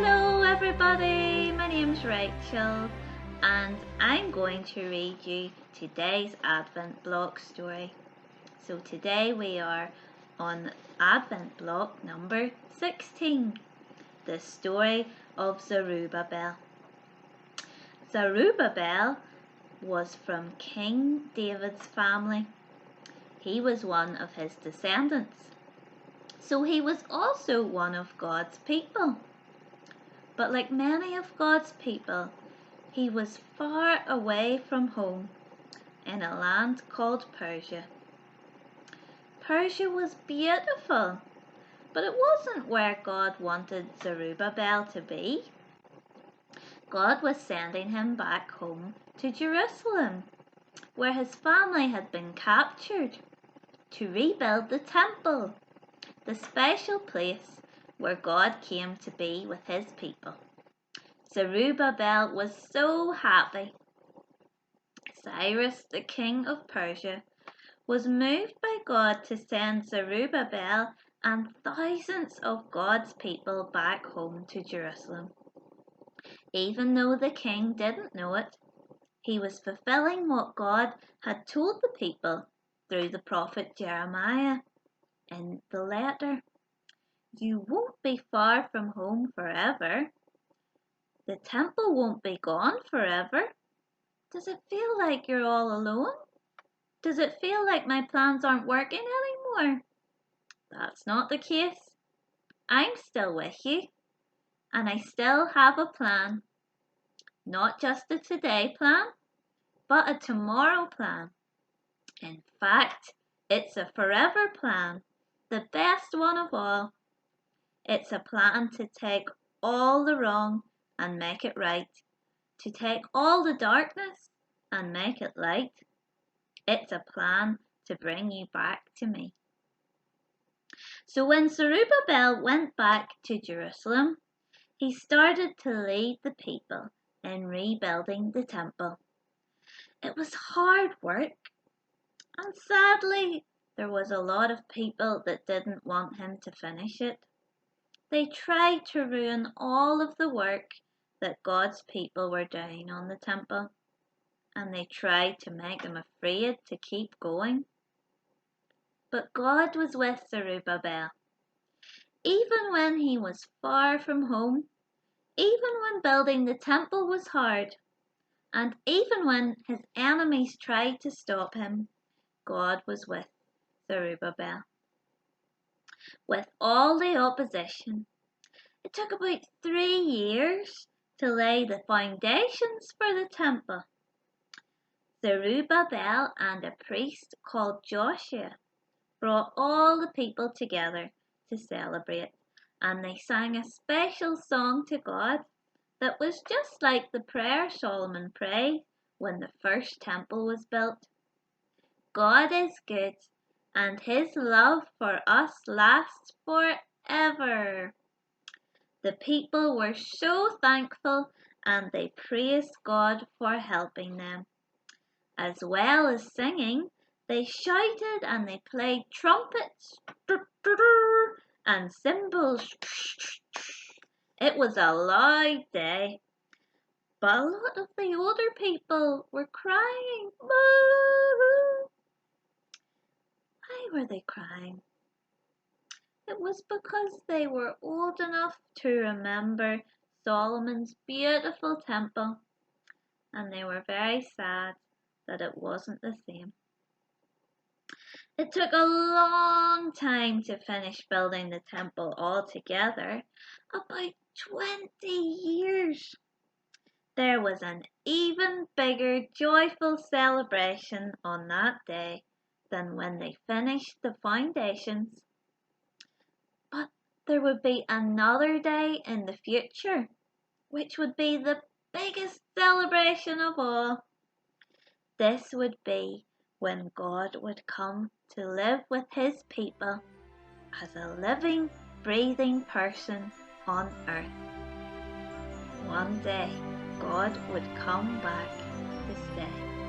Hello everybody, my name's Rachel and I'm going to read you today's Advent block story. So today we are on Advent block number 16, the story of Zerubbabel. Zerubbabel was from King David's family. He was one of his descendants. So he was also one of God's people. But like many of God's people, he was far away from home in a land called Persia. Persia was beautiful, but it wasn't where God wanted Zerubbabel to be. God was sending him back home to Jerusalem, where his family had been captured, to rebuild the temple, the special place where God came to be with his people. Zerubbabel was so happy. Cyrus, the king of Persia, was moved by God to send Zerubbabel and thousands of God's people back home to Jerusalem. Even though the king didn't know it, he was fulfilling what God had told the people through the prophet Jeremiah in the letter. You won't be far from home forever. The temple won't be gone forever. Does it feel like you're all alone? Does it feel like my plans aren't working anymore? That's not the case. I'm still with you, and I still have a plan. Not just a today plan, but a tomorrow plan. In fact, it's a forever plan, the best one of all. It's a plan to take all the wrong and make it right, to take all the darkness and make it light. It's a plan to bring you back to me. So when Zerubbabel went back to Jerusalem, he started to lead the people in rebuilding the temple. It was hard work, and sadly, there was a lot of people that didn't want him to finish it. They tried to ruin all of the work that God's people were doing on the temple, and they tried to make him afraid to keep going. But God was with Zerubbabel. Even when he was far from home, even when building the temple was hard, and even when his enemies tried to stop him, God was with Zerubbabel. With all the opposition, it took about 3 years to lay the foundations for the temple. Zerubbabel and a priest called Joshua brought all the people together to celebrate, and they sang a special song to God that was just like the prayer Solomon prayed when the first temple was built. God is good, and his love for us lasts forever. The people were so thankful, and they praised God for helping them. As well as singing, they shouted and they played trumpets and cymbals. It was a loud day, but a lot of the older people were crying. Boo-hoo. Why were they crying? It was because they were old enough to remember Solomon's beautiful temple, and they were very sad that it wasn't the same. It took a long time to finish building the temple altogether, about 20 years. There was an even bigger joyful celebration on that day than when they finished the foundations. But there would be another day in the future, which would be the biggest celebration of all. This would be when God would come to live with his people as a living, breathing person on earth. One day, God would come back to stay.